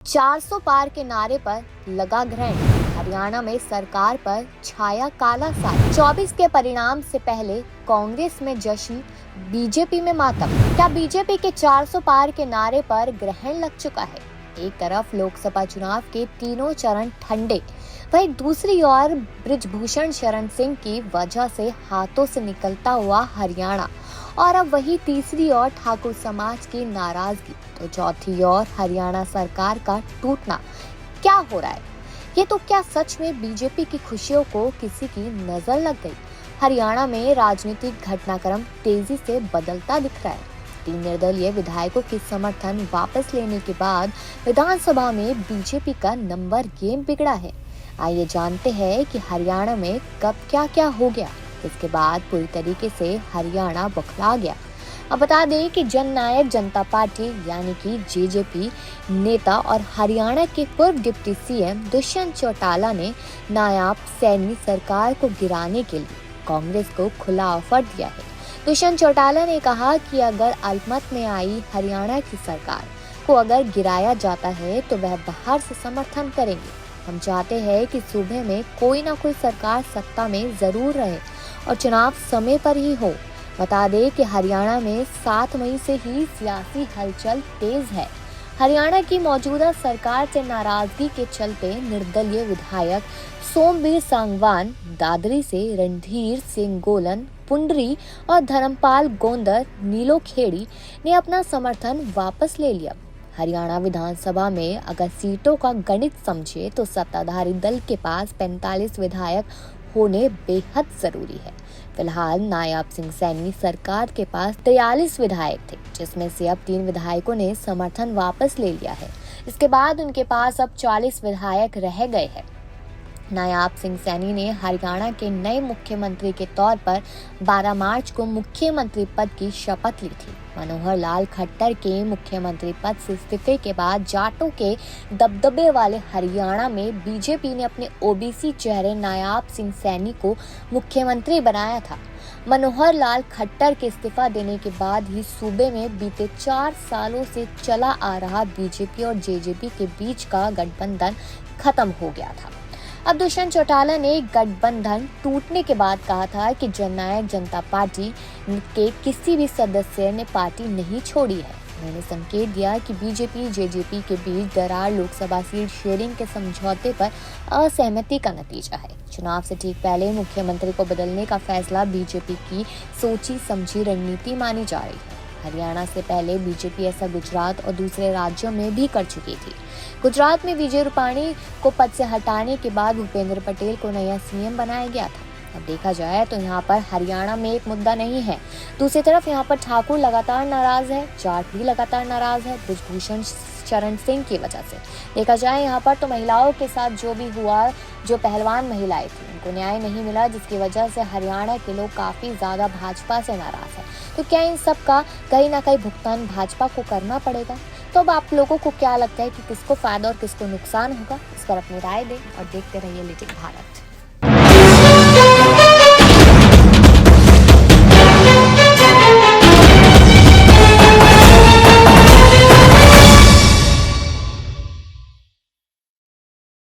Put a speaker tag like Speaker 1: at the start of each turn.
Speaker 1: 400 पार के नारे पर लगा ग्रहण। हरियाणा में सरकार पर छाया काला साया। 24 के परिणाम से पहले कांग्रेस में जश्न, बीजेपी में मातम। क्या बीजेपी के 400 पार के नारे पर ग्रहण लग चुका है? एक तरफ लोकसभा चुनाव के तीनों चरण ठंडे, वहीं दूसरी ओर बृजभूषण शरण सिंह की वजह से हाथों से निकलता हुआ हरियाणा, और अब वही तीसरी ओर ठाकुर समाज की नाराजगी, तो चौथी ओर हरियाणा सरकार का टूटना। क्या हो रहा है? ये तो क्या सच में बीजेपी की खुशियों को किसी की नजर लग गई? हरियाणा में राजनीतिक घटनाक्रम तेजी से बदलता दिख रहा है। 3 निर्दलीय विधायकों की समर्थन वापस लेने के बाद विधानसभा में बीजेपी का नंबर गेम बिगड़ा है। आइए जानते हैं कि हरियाणा में कब क्या क्या हो गया। इसके बाद पूरी तरीके से हरियाणा बौखला गया। अब बता दें कि जननायक जनता पार्टी यानी कि जेजेपी नेता और हरियाणा के पूर्व डिप्टी सीएम दुष्यंत चौटाला ने नायाब सैनी सरकार को गिराने के लिए कांग्रेस को खुला ऑफर दिया है। दुष्यंत चौटाला ने कहा कि अगर अल्पमत में आई हरियाणा की सरकार को अगर गिराया जाता है तो वह बाहर से समर्थन करेंगे। हम चाहते हैं कि सूबे में कोई ना कोई सरकार सत्ता में जरूर रहे और चुनाव समय पर ही हो। बता दें कि हरियाणा में 7 मई से ही सियासी हलचल तेज है। हरियाणा की मौजूदा सरकार से नाराजगी के चलते निर्दलीय विधायक सोमवीर सांगवान, दादरी से रणधीर सिंह गोलन, पुंडरी और धर्मपाल गोंदर नीलोखेड़ी ने अपना समर्थन वापस ले लिया। हरियाणा विधानसभा में अगर सीटों का गणित समझे तो सत्ताधारी दल के पास 45 विधायक होने बेहद जरूरी है। फिलहाल नायाब सिंह सैनी सरकार के पास 43 विधायक थे, जिसमें से अब 3 विधायकों ने समर्थन वापस ले लिया है। इसके बाद उनके पास अब 40 विधायक रह गए हैं। नायाब सिंह सैनी ने हरियाणा के नए मुख्यमंत्री के तौर पर 12 मार्च को मुख्यमंत्री पद की शपथ ली थी। मनोहर लाल खट्टर के मुख्यमंत्री पद से इस्तीफे के बाद जाटों के दबदबे वाले हरियाणा में बीजेपी ने अपने ओबीसी चेहरे नायाब सिंह सैनी को मुख्यमंत्री बनाया था। मनोहर लाल खट्टर के इस्तीफा देने के बाद ही सूबे में बीते 4 सालों से चला आ रहा बीजेपी और जेजेपी के बीच का गठबंधन खत्म हो गया था। अब दुष्यंत चौटाला ने गठबंधन टूटने के बाद कहा था कि जननायक जनता पार्टी के किसी भी सदस्य ने पार्टी नहीं छोड़ी है। उन्होंने संकेत दिया कि बीजेपी जेजेपी के बीच दरार लोकसभा सीट शेयरिंग के समझौते पर असहमति का नतीजा है। चुनाव से ठीक पहले मुख्यमंत्री को बदलने का फैसला बीजेपी की सोची समझी रणनीति मानी जा रही है। हरियाणा से पहले बीजेपी ऐसा गुजरात और दूसरे राज्यों में भी कर चुकी थी। गुजरात में विजय रूपाणी को पद से हटाने के बाद भूपेंद्र पटेल को नया सीएम बनाया गया था। अब देखा जाए तो यहाँ पर हरियाणा में एक मुद्दा नहीं है। दूसरी तरफ यहाँ पर ठाकुर लगातार नाराज है, जाट भी लगातार नाराज है बृजभूषण शरण सिंह की वजह से। देखा जाए यहाँ पर तो महिलाओं के साथ जो भी हुआ, जो पहलवान महिलाएं थी उनको न्याय नहीं मिला, जिसकी वजह से हरियाणा के लोग काफी ज्यादा भाजपा से नाराज है। तो क्या इन सब का कहीं ना कहीं भुगतान भाजपा को करना पड़ेगा? तो अब आप लोगों को क्या लगता है कि किसको फायदा और किसको नुकसान होगा? इस पर अपनी राय दें और देखते रहिए लिटिल भारत।